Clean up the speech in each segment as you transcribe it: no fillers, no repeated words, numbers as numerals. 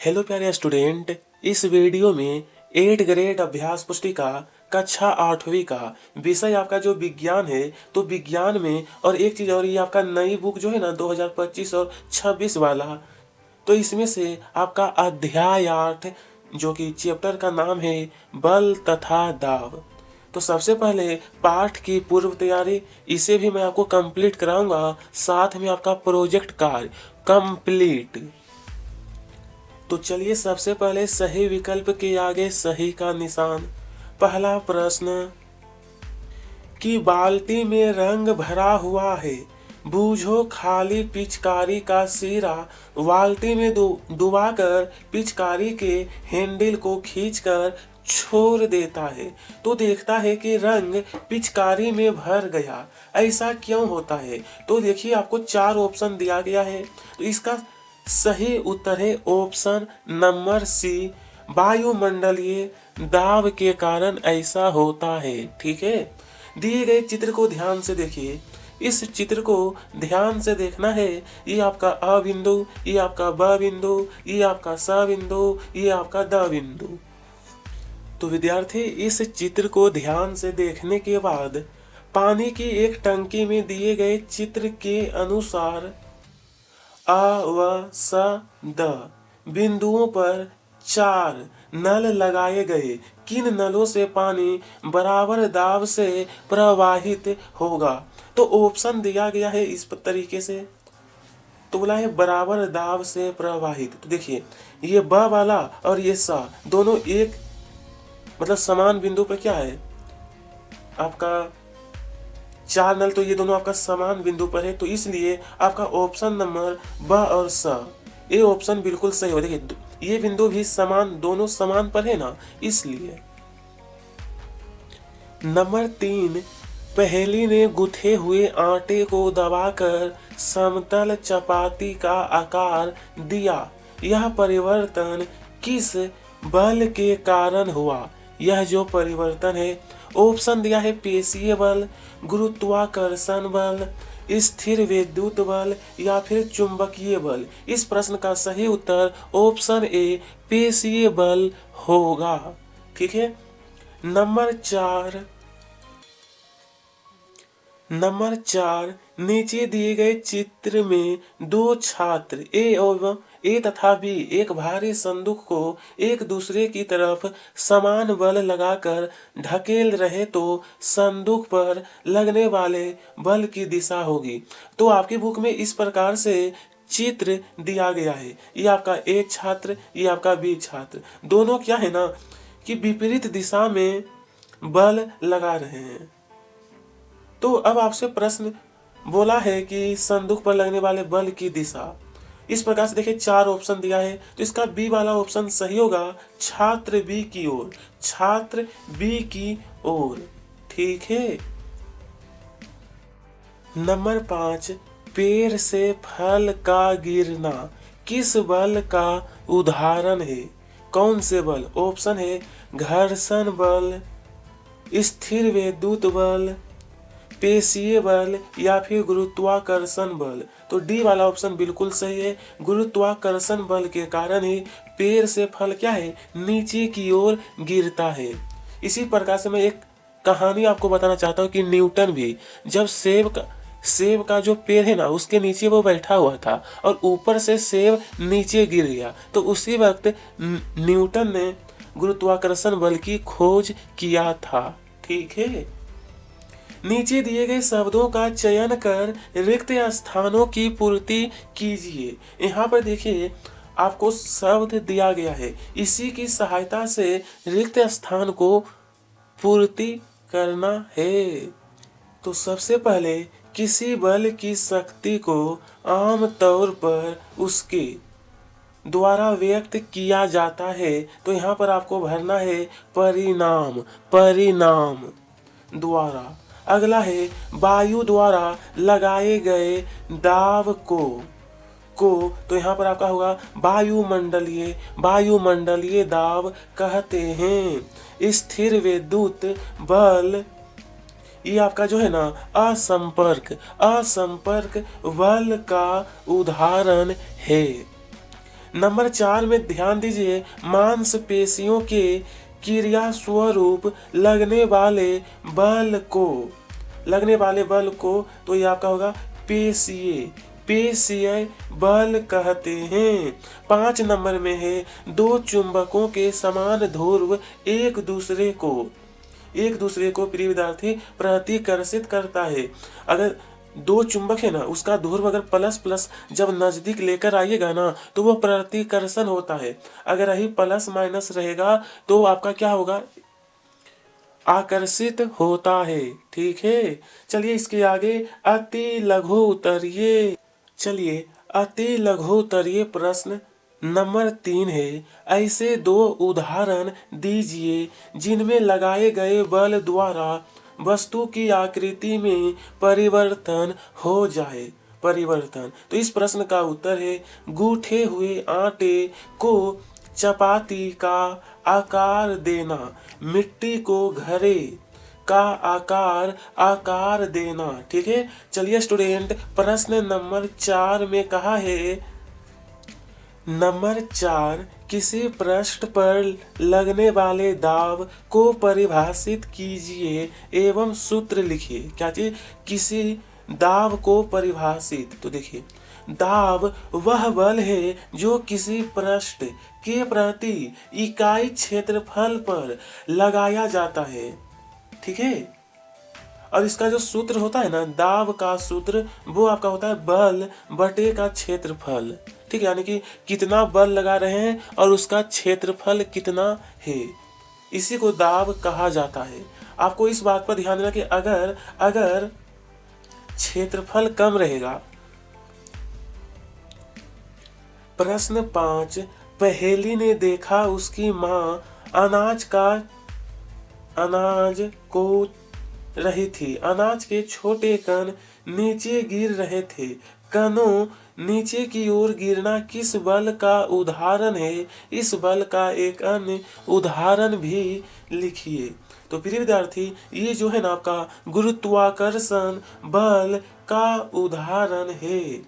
Hello प्यारे student, इस video में 8th ग्रेड अभ्यास पुस्तिका कक्षा 8वीं का विषय आपका जो विज्ञान है, तो विज्ञान में और एक चीज़ और, ये आपका नई बुक जो है ना 2025 और 26 वाला, तो इसमें से आपका अध्याय 8 जो कि चैप्टर का नाम है बल तथा दाब। तो सबसे पहले पाठ की पूर्व तैयारी, इसे भी मैं आपको कंप्लीट कराऊंगा, साथ में आपका प्रोजेक्ट कार्य कंप्लीट। तो चलिए सबसे पहले सही विकल्प के आगे सही का निशान। पहला प्रश्न कि बाल्टी में रंग भरा हुआ है, बूझो खाली पिचकारी का सिरा बाल्टी में डुबाकर पिचकारी के हैंडल को खींचकर छोड़ देता है तो देखता है कि रंग पिचकारी में भर गया। ऐसा क्यों होता है? तो देखिए आपको 4 ऑप्शन दिया गया है, तो इसका सही उत्तर है ऑप्शन नंबर सी, वायुमंडलीय दाब के कारण ऐसा होता है। ठीक है, दिए गए चित्र को ध्यान से देखिए। इस चित्र को ध्यान से देखना है। ये आपका अ बिंदु, ये आपका ब बिंदु, ये आपका स बिंदु, ये आपका द बिंदु। तो विद्यार्थी इस चित्र को ध्यान से देखने के बाद पानी की एक टंकी में दिए गए चित्र के अनुसार अ व स द बिंदुओं पर 4 नल लगाए गए। किन नलों से पानी बराबर दाब से प्रवाहित होगा? तो ऑप्शन दिया गया है इस तरीके से, तो बोला है बराबर दाब से प्रवाहित। तो देखिए ये ब वाला और ये स दोनों एक मतलब समान बिंदु पर क्या है, आपका 4 नल, तो ये दोनों आपका समान बिंदु पर है, तो इसलिए आपका ऑप्शन नंबर ब और स, ये ऑप्शन बिल्कुल सही हो। देखिए ये बिंदु भी समान, दोनों समान पर है ना, इसलिए। नंबर 3, पहेली ने गुथे हुए आटे को दबाकर समतल चपाती का आकार दिया। यह परिवर्तन किस बल के कारण हुआ? यह जो परिवर्तन है, ऑप्शन दिया है पेशीय बल, गुरुत्वाकर्षण बल, स्थिर विद्युत बल या फिर चुंबकीय बल। इस प्रश्न का सही उत्तर ऑप्शन ए पेशीय बल होगा। ठीक है। नंबर 4, नीचे दिए गए चित्र में 2 छात्र ए तथा बी एक भारी संदूक को एक दूसरे की तरफ समान बल लगाकर ढकेल रहे तो संदूक पर लगने वाले बल की दिशा होगी। तो आपकी बुक में इस प्रकार से चित्र दिया गया है। ये आपका ए छात्र, ये आपका बी छात्र, दोनों क्या है ना कि विपरीत दिशा में बल लगा रहे हैं। तो अब आपसे प्रश्न बोला है कि संदूक पर लगने वाले बल की दिशा, इस प्रकार से देखिए 4 ऑप्शन दिया है, तो इसका बी वाला ऑप्शन सही होगा, छात्र बी की ओर, छात्र बी की ओर। ठीक है। नंबर 5, पेड़ से फल का गिरना किस बल का उदाहरण है? कौन से बल? ऑप्शन है घर्षण बल, स्थिर विद्युत बल, पेशीय बल या फिर गुरुत्वाकर्षण बल। तो डी वाला ऑप्शन बिल्कुल सही है, गुरुत्वाकर्षण बल के कारण ही पेड़ से फल क्या है, नीचे की ओर गिरता है। इसी प्रकार से मैं एक कहानी आपको बताना चाहता हूँ कि न्यूटन भी जब सेब का जो पेड़ है ना, उसके नीचे वो बैठा हुआ था और ऊपर से सेब नीचे गिर गया, तो उसी वक्त न्यूटन ने गुरुत्वाकर्षण बल की खोज किया था। ठीक है। नीचे दिए गए शब्दों का चयन कर रिक्त स्थानों की पूर्ति कीजिए। यहाँ पर देखिए आपको शब्द दिया गया है, इसी की सहायता से रिक्त स्थान को पूर्ति करना है। तो सबसे पहले किसी बल की शक्ति को आम तौर पर उसके द्वारा व्यक्त किया जाता है, तो यहाँ पर आपको भरना है परिणाम द्वारा। अगला है वायु द्वारा लगाए गए दाब को, तो यहाँ पर आपका होगा वायुमंडलीय दाब कहते हैं। स्थिर विद्युत बल, ये आपका जो है ना असंपर्क बल का उदाहरण है। नंबर 4 में ध्यान दीजिए, मांसपेशियों के क्रिया स्वरूप लगने वाले बल को तो ये आपका होगा पेशीय बल कहते हैं। 5 नंबर में है, दो चुंबकों के समान ध्रुव एक दूसरे को प्रिय विद्यार्थी प्रतिकर्षित करता है। अगर दो चुंबक है ना, उसका ध्रुव अगर प्लस प्लस जब नजदीक लेकर आइएगा ना तो वो प्रतिकर्षण होता है। अगर यही प्लस माइनस रहेगा तो आपका क्या होगा, आकर्षित होता है। ठीक है, चलिए इसके आगे अति लघु उत्तरीय प्रश्न नंबर 3 है, ऐसे दो उदाहरण दीजिए जिनमें लगाए गए बल द्वारा वस्तु की आकृति में परिवर्तन हो जाए। तो इस प्रश्न का उत्तर है, गूंथे हुए आटे को चपाती का आकार देना, मिट्टी को घड़े का आकार देना। ठीक है, चलिए स्टूडेंट, प्रश्न नंबर 4 में कहा है, नंबर 4, किसी पृष्ठ पर लगने वाले दाब को परिभाषित कीजिए एवं सूत्र लिखिए। क्या चाहिए, किसी दाब को परिभाषित। तो देखिए, दाब वह बल है जो किसी पृष्ठ के प्रति इकाई क्षेत्रफल पर लगाया जाता है। ठीक है, और इसका जो सूत्र होता है ना, दाब का सूत्र, वो आपका होता है बल बटे का क्षेत्रफल। ठीक है, यानी कि कितना बल लगा रहे हैं और उसका क्षेत्रफल कितना है, इसी को दाब कहा जाता है। आपको इस बात पर ध्यान देना कि अगर क्षेत्रफल कम रहेगा। प्रश्न 5, पहेली ने देखा उसकी माँ अनाज को रही थी। अनाज के छोटे कण नीचे गिर रहे थे। कणों नीचे की ओर गिरना किस बल का उदाहरण है? इस बल का एक अन्य उदाहरण भी लिखिए। तो प्रिय विद्यार्थी, ये जो है ना आपका गुरुत्वाकर्षण बल का उदाहरण है।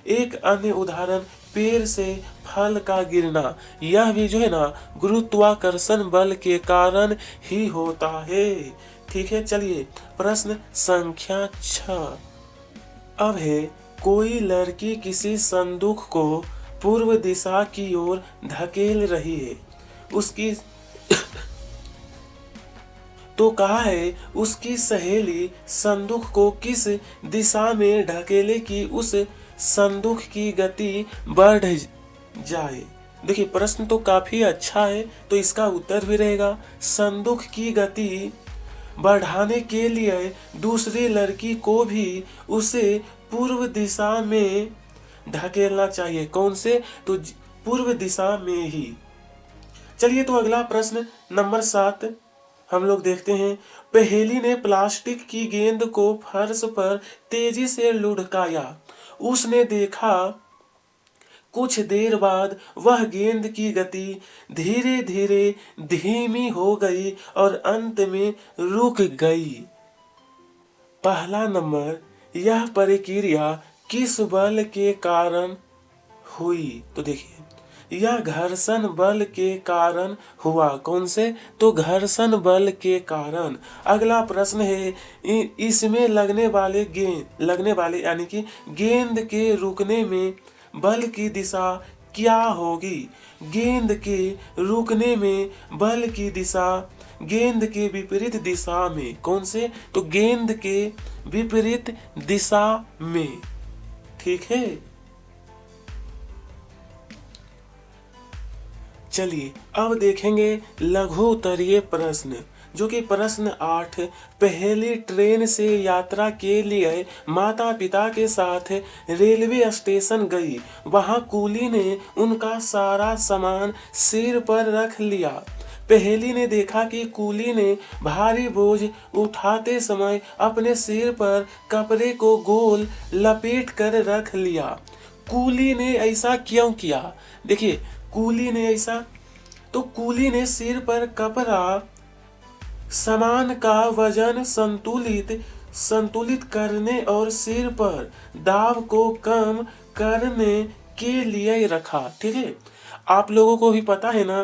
एक अन्य उदाहरण पेड़ से फल का गिरना, यह भी जो है ना गुरुत्वाकर्षण बल के कारण ही होता है। ठीक है, चलिए प्रश्न संख्या 6 अब है, कोई लड़की किसी संदूक को पूर्व दिशा की ओर धकेल रही है। उसकी तो कहा है, उसकी सहेली संदूक को किस दिशा में ढकेले कि उस संदूक की गति बढ़ जाए। देखिए, प्रश्न तो काफी अच्छा है, तो इसका उत्तर भी रहेगा, संदूक की गति बढ़ाने के लिए दूसरी लड़की को भी उसे पूर्व दिशा में ढकेलना चाहिए। कौन से? तो पूर्व दिशा में ही। चलिए, तो अगला प्रश्न नंबर 7 हम लोग देखते हैं। पहेली ने प्लास्टिक की गेंद को फर्श पर तेजी से लुढ़काया। उसने देखा कुछ देर बाद वह गेंद की गति धीरे धीरे धीमी हो गई और अंत में रुक गई। पहला नंबर, यह प्रक्रिया किस बल के कारण हुई? तो देखिए, यह घर्षण बल के कारण हुआ। कौन से? तो घर्षण बल के कारण। अगला प्रश्न है, इसमें लगने वाले यानी कि गेंद के रुकने में बल की दिशा क्या होगी? गेंद के रुकने में बल की दिशा गेंद के विपरीत दिशा में। कौन से? तो गेंद के विपरीत दिशा में। ठीक है, चलिए अब देखेंगे लघु उत्तरीय प्रश्न, जो कि प्रश्न 8, पहली ट्रेन से यात्रा के लिए माता पिता के साथ रेलवे स्टेशन गई। वहां कूली ने उनका सारा सामान सिर पर रख लिया। पहेली ने देखा कि कूली ने भारी बोझ उठाते समय अपने सिर पर कपड़े को गोल लपेट कर रख लिया। कूली ने ऐसा क्यों किया? देखिए, कूली ने सिर पर कपड़ा सामान का वजन संतुलित करने और सिर पर दाब को कम करने के लिए रखा। ठीक है, आप लोगों को भी पता है ना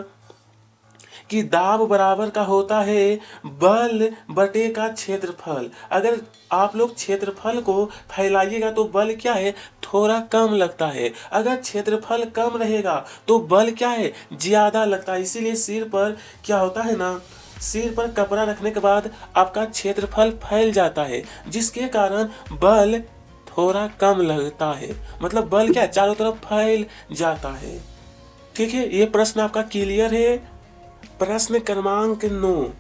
कि दाब बराबर का होता है बल बटे का क्षेत्रफल। अगर आप लोग क्षेत्रफल को फैलाइएगा तो बल क्या है, थोड़ा कम लगता है। अगर क्षेत्रफल कम रहेगा तो बल क्या है, ज्यादा लगता है। इसीलिए सिर पर क्या होता है ना, सिर पर कपड़ा रखने के बाद आपका क्षेत्रफल फैल जाता है, जिसके कारण बल थोड़ा कम लगता है। मतलब बल क्या है, चारों तरफ फैल जाता है। ठीक है, ये प्रश्न आपका क्लियर है। प्रश्न क्रमांक 9,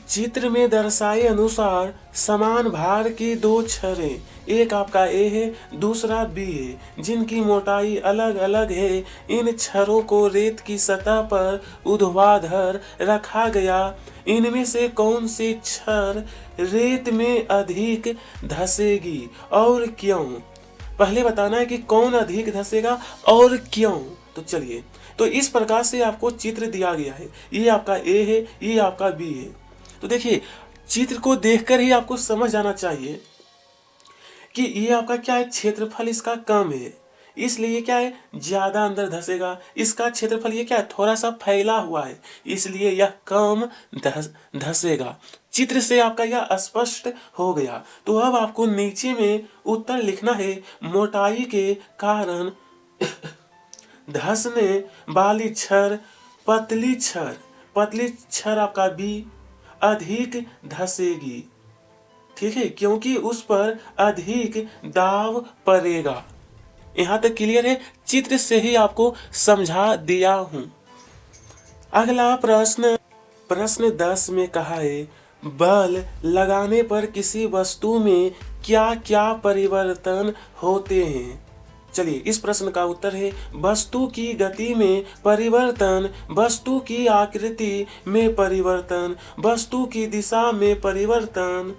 चित्र में दर्शाए अनुसार समान भार की दो छड़ें, एक आपका ए है दूसरा बी है, जिनकी मोटाई अलग अलग है। इन छड़ों को रेत की सतह पर ऊर्ध्वाधर रखा गया। इनमें से कौन सी छड़ रेत में अधिक धंसेगी और क्यों? पहले बताना है कि कौन अधिक धंसेगा और क्यों। तो चलिए, तो इस प्रकार से आपको चित्र दिया गया है। ये आपका ए है, ये आपका बी है। तो देखिए, चित्र को देखकर ही आपको समझ जाना चाहिए कि ये आपका क्या है, क्षेत्रफल इसका कम है, इसलिए क्या है, ज्यादा अंदर धंसेगा। इसका क्षेत्रफल ये क्या है, थोड़ा सा फैला हुआ है, इसलिए यह कम धंसेगा। चित्र से आपका यह स्पष्ट हो गया। तो अब आपको नीचे में उत्तर लिखना है। मोटाई के कारण धंसने वाली छड़ पतली छड़ आपका बी अधिक धंसेगी। ठीक है, क्योंकि उस पर अधिक दाब पड़ेगा। यहां तक क्लियर है, चित्र से ही आपको समझा दिया हूं। अगला प्रश्न 10 में कहा है, बल लगाने पर किसी वस्तु में क्या क्या परिवर्तन होते हैं? चलिए, इस प्रश्न का उत्तर है वस्तु की गति में परिवर्तन, वस्तु की आकृति में परिवर्तन, वस्तु की दिशा में परिवर्तन।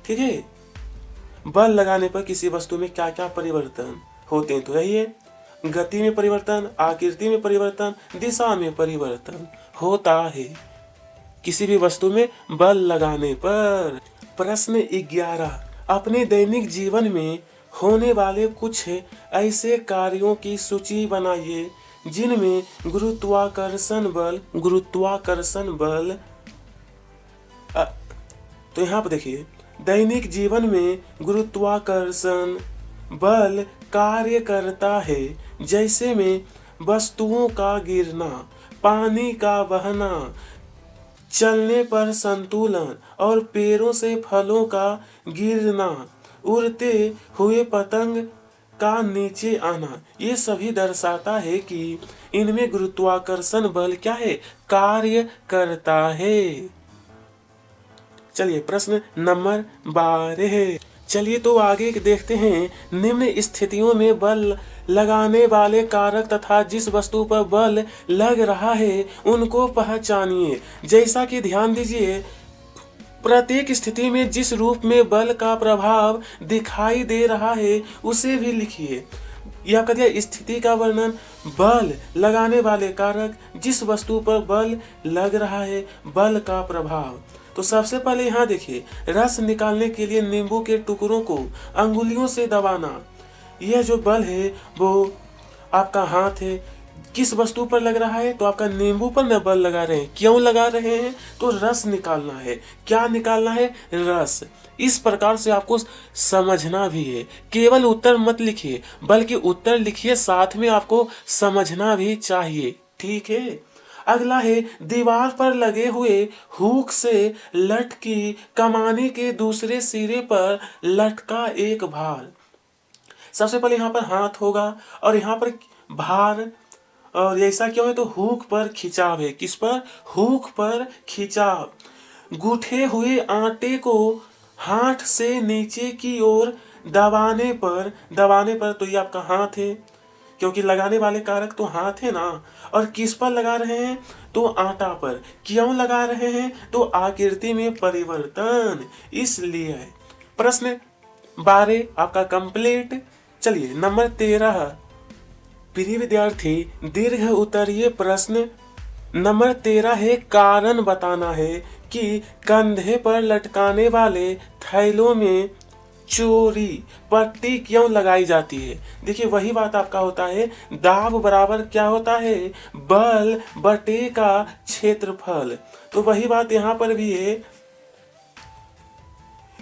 ठीक है, बल लगाने पर किसी वस्तु में क्या क्या परिवर्तन होते हैं? तो यही है, गति में परिवर्तन, आकृति में परिवर्तन, दिशा में परिवर्तन होता है किसी भी वस्तु में बल लगाने पर। प्रश्न 11, अपने दैनिक जीवन में होने वाले कुछ ऐसे कार्यों की सूची बनाइए जिनमें गुरुत्वाकर्षण बल तो यहाँ पर देखिए, दैनिक जीवन में गुरुत्वाकर्षण बल कार्य करता है, जैसे में वस्तुओं का गिरना, पानी का बहना, चलने पर संतुलन और पेड़ों से फलों का गिरना, उड़ते हुए पतंग का नीचे आना। ये सभी दर्शाता है कि इनमें गुरुत्वाकर्षण बल क्या है, कार्य करता है। चलिए, प्रश्न नंबर 12 है। चलिए तो आगे देखते हैं। निम्न स्थितियों में बल लगाने वाले कारक तथा जिस वस्तु पर बल लग रहा है उनको पहचानिए। जैसा कि ध्यान दीजिए, प्रत्येक स्थिति में जिस रूप में बल का प्रभाव दिखाई दे रहा है उसे भी लिखिए। यह कह दिया स्थिति का वर्णन, बल लगाने वाले कारक, जिस वस्तु पर बल लग रहा है, बल का प्रभाव। तो सबसे पहले यहाँ देखिए, रस निकालने के लिए नींबू के टुकड़ों को अंगुलियों से दबाना। यह जो बल है वो आपका हाथ है, किस वस्तु पर लग रहा है, तो आपका नींबू पर न बल लगा रहे हैं। क्यों लगा रहे हैं, तो रस निकालना है। क्या निकालना है, रस। इस प्रकार से आपको समझना भी है, केवल उत्तर मत लिखिए बल्कि उत्तर लिखिए, साथ में आपको समझना भी चाहिए। ठीक है, अगला है, दीवार पर लगे हुए हुक से लटकी कमाने के दूसरे सिरे पर लटका एक भार। सबसे पहले यहाँ पर हाथ होगा और यहाँ पर भार, और ऐसा क्यों है, तो हुक पर खिंचाव है। किस पर, हुक पर खिंचाव। गूथे हुए आटे को हाथ से नीचे की ओर दबाने पर तो ये आपका हाथ है, क्योंकि लगाने वाले कारक तो हाथ है ना। और किस पर लगा रहे हैं, तो आटा पर। क्यों लगा रहे हैं, तो आकृति में परिवर्तन, इसलिए। प्रश्न 12 आपका कंप्लीट। चलिए, नंबर 13, प्रिय विद्यार्थी दीर्घ उत्तरीय प्रश्न नंबर 13 है, कारण बताना है कि कंधे पर लटकाने वाले थैलों में चोरी पट्टी क्यों लगाई जाती है? देखिए वही बात आपका होता है, दाब बराबर क्या होता है, बल बटे का क्षेत्रफल। तो वही बात यहाँ पर भी है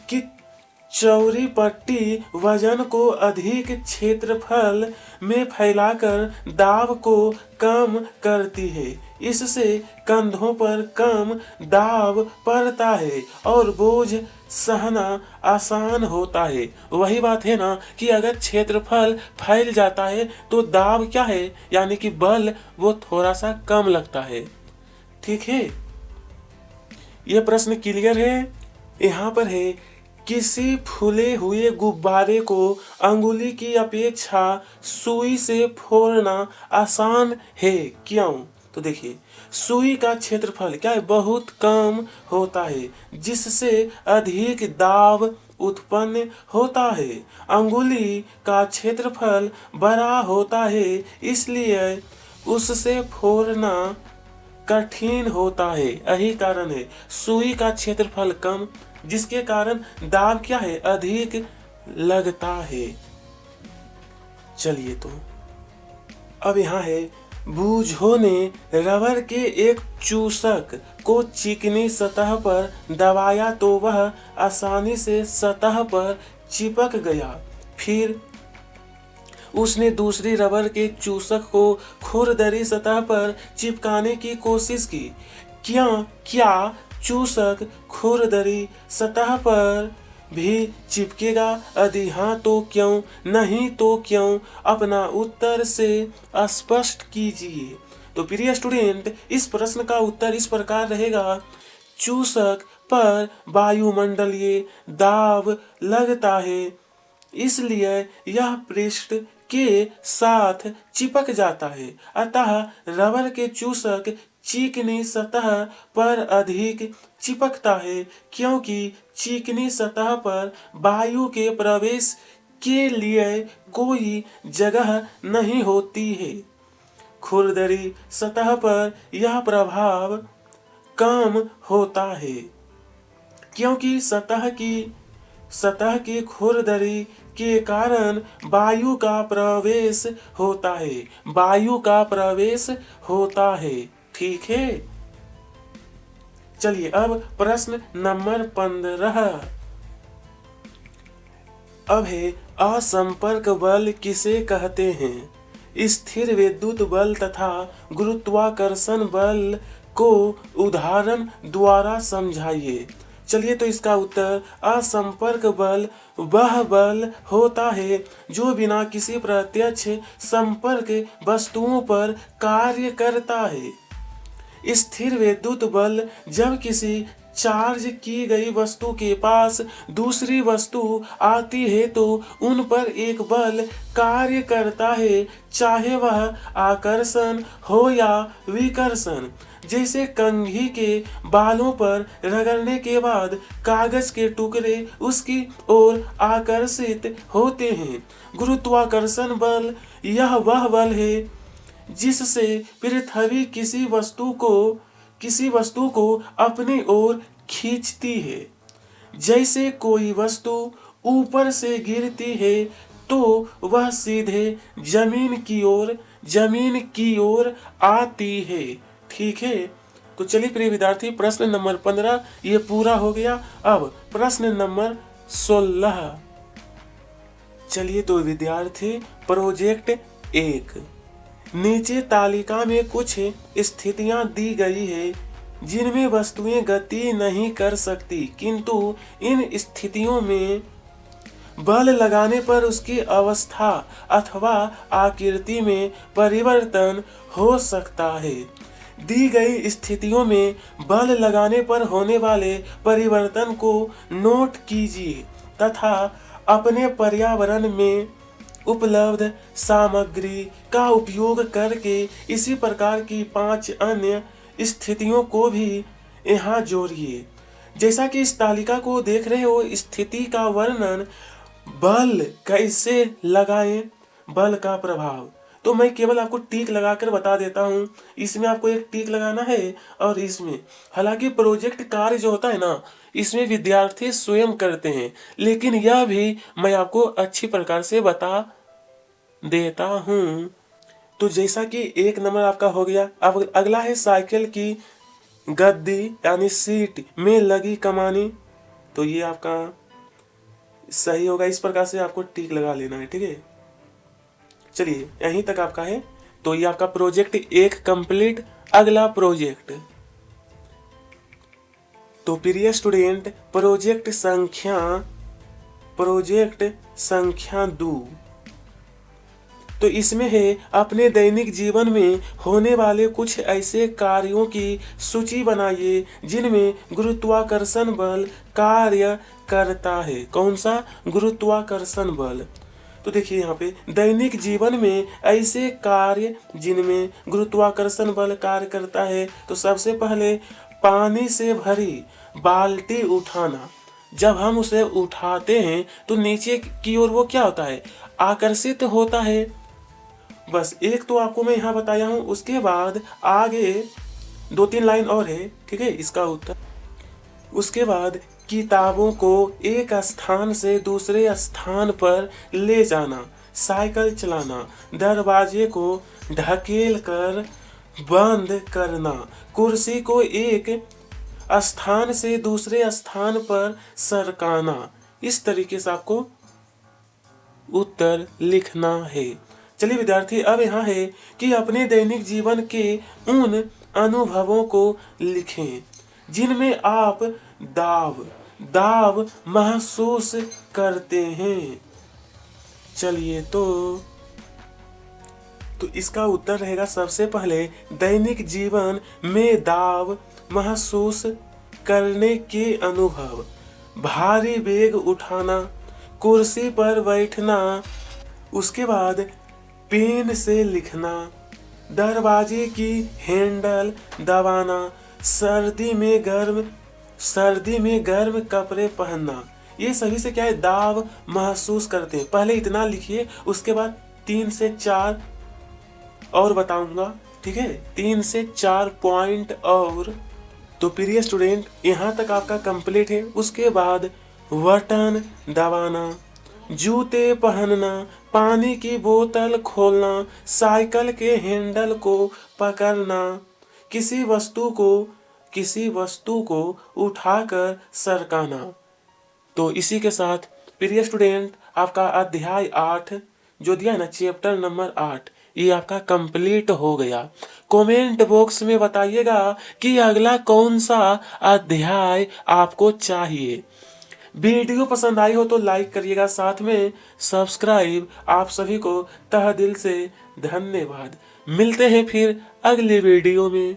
कि चौड़ी पट्टी वजन को अधिक क्षेत्रफल में फैलाकर दाब को कम करती है। इससे कंधों पर कम दाब पड़ता है और बोझ सहना आसान होता है। वही बात है ना कि अगर क्षेत्रफल फैल जाता है तो दाब क्या है, यानी कि बल वो थोड़ा सा कम लगता है। ठीक है, यह प्रश्न क्लियर है। यहाँ पर है, किसी फूले हुए गुब्बारे को अंगुली की अपेक्षा सुई से फोड़ना आसान है, क्यों? तो देखिए सुई का क्षेत्रफल क्या है, बहुत कम होता है, जिससे अधिक दाब उत्पन्न होता है। अंगुली का क्षेत्रफल बड़ा होता है, इसलिए उससे फोड़ना कठिन होता है। यही कारण है सुई का क्षेत्रफल कम, जिसके कारण दाब क्या है, अधिक लगता है। चलिए तो अब यहाँ है, बूझो ने रबर के एक चूसक को चिकनी सतह पर दबाया तो वह आसानी से सतह पर चिपक गया। फिर उसने दूसरी रबर के चूसक को खुरदरी सतह पर चिपकाने की कोशिश की। क्या चूसक खुरदरी सतह पर भी चिपकेगा? यदि हाँ तो क्यों, नहीं तो क्यों? अपना उत्तर से स्पष्ट कीजिए। तो प्रिय स्टूडेंट, इस प्रश्न का उत्तर इस प्रकार रहेगा, चूसक पर वायुमंडलीय दाब लगता है, इसलिए यह पृष्ठ के साथ चिपक जाता है। अतः रबर के चूसक चिकनी सतह पर अधिक चिपकता है, क्योंकि चिकनी सतह पर वायु के प्रवेश के लिए कोई जगह नहीं होती है। खुरदरी सतह पर यह प्रभाव कम होता है, क्योंकि सतह की खुरदरी के कारण वायु का प्रवेश होता है। ठीक है, चलिए अब प्रश्न नंबर 15। अब है, असंपर्क बल किसे कहते हैं? स्थिर विद्युत बल तथा गुरुत्वाकर्षण बल को उदाहरण द्वारा समझाइए। चलिए तो इसका उत्तर, असंपर्क बल वह बल होता है जो बिना किसी प्रत्यक्ष संपर्क वस्तुओं पर कार्य करता है। स्थिर विद्युत बल जब किसी चार्ज की गई वस्तु के पास दूसरी वस्तु आती है तो उन पर एक बल कार्य करता है, चाहे वह आकर्षण हो या विकर्षण। जैसे कंघी के बालों पर रगड़ने के बाद कागज के टुकड़े उसकी ओर आकर्षित होते हैं। गुरुत्वाकर्षण बल यह वह बल है जिससे पृथ्वी किसी वस्तु को अपनी ओर खींचती है। जैसे कोई वस्तु ऊपर से गिरती है तो वह सीधे जमीन की ओर आती है। ठीक है, तो चलिए प्रिय विद्यार्थी, प्रश्न नंबर 15 ये पूरा हो गया। अब प्रश्न नंबर 16। चलिए तो विद्यार्थी, प्रोजेक्ट 1, नीचे तालिका में कुछ स्थितियां दी गई है जिनमें वस्तुएं गति नहीं कर सकती, किंतु इन स्थितियों में बल लगाने पर उसकी अवस्था अथवा आकृति में परिवर्तन हो सकता है। दी गई स्थितियों में बल लगाने पर होने वाले परिवर्तन को नोट कीजिए तथा अपने पर्यावरण में उपलब्ध सामग्री का उपयोग करके इसी प्रकार की 5 अन्य स्थितियों को भी यहाँ जोड़िए। जैसा कि इस तालिका को देख रहे हो, स्थिति का वर्णन, बल कैसे लगाएं, बल का प्रभाव, तो मैं केवल आपको टिक लगाकर बता देता हूँ। इसमें आपको एक टिक लगाना है और इसमें। हालांकि प्रोजेक्ट कार्य जो होता है ना, इसमें विद्यार्थी स्वयं करते हैं, लेकिन यह भी मैं आपको अच्छी प्रकार से बता देता हूँ। तो जैसा कि 1 नंबर आपका हो गया। अब अगला है साइकिल की गद्दी यानी सीट में लगी कमानी। तो ये आपका सही होगा। इस प्रकार से आपको टिक लगा लेना है, ठीक है। चलिए यहीं तक आपका है। तो ये आपका प्रोजेक्ट 1 कंप्लीट। अगला प्रोजेक्ट, तो प्रिय स्टूडेंट, प्रोजेक्ट संख्या 2। तो इसमें है अपने दैनिक जीवन में होने वाले कुछ ऐसे कार्यों की सूची बनाइए जिनमें गुरुत्वाकर्षण बल कार्य करता है। कौन सा? गुरुत्वाकर्षण बल। तो देखिए यहाँ पे दैनिक जीवन में ऐसे कार्य जिनमें गुरुत्वाकर्षण बल कार्य करता है। तो सबसे पहले पानी से भरी बाल्टी उठाना। जब हम उसे उठाते हैं तो नीचे की ओर वो क्या होता है? आकर्षित होता है। बस एक तो आपको मैं यहाँ बताया हूँ। उसके बाद आगे 2-3 लाइन और है, ठीक है, इसका उत्तर। उसके बाद किताबों को एक स्थान से दूसरे स्थान पर ले जाना, साइकिल चलाना, दरवाजे को ढकेल कर बंद करना, कुर्सी को एक स्थान से दूसरे स्थान पर सरकाना। इस तरीके से आपको उत्तर लिखना है। चलिए विद्यार्थी, अब यहाँ है कि अपने दैनिक जीवन के उन अनुभवों को लिखें जिनमें आप दाव महसूस करते हैं। चलिए तो इसका उत्तर रहेगा सबसे पहले दैनिक जीवन में दाव महसूस करने के अनुभव। भारी बैग उठाना, कुर्सी पर बैठना, उसके बाद पेन से लिखना, दरवाजे की हैंडल दबाना, सर्दी में गर्म कपड़े पहनना। ये सभी से क्या है? दाव महसूस करते हैं। पहले इतना लिखिए, उसके बाद 3 से 4 और बताऊंगा, ठीक है। 3 से 4 पॉइंट और। तो प्रिय स्टूडेंट, यहाँ तक आपका कंप्लीट है। उसके बाद बटन दबाना, जूते पहनना, पानी की बोतल खोलना, साइकिल के हैंडल को पकड़ना, किसी वस्तु को उठाकर सरकाना। तो इसी के साथ प्रिय स्टूडेंट, आपका अध्याय 8 जो दिया है ना, चैप्टर नंबर 8, ये आपका कंप्लीट हो गया। कमेंट बॉक्स में बताइएगा कि अगला कौन सा अध्याय आपको चाहिए। वीडियो पसंद आई हो तो लाइक करिएगा, साथ में सब्सक्राइब। आप सभी को तहे दिल से धन्यवाद। मिलते हैं फिर अगले वीडियो में।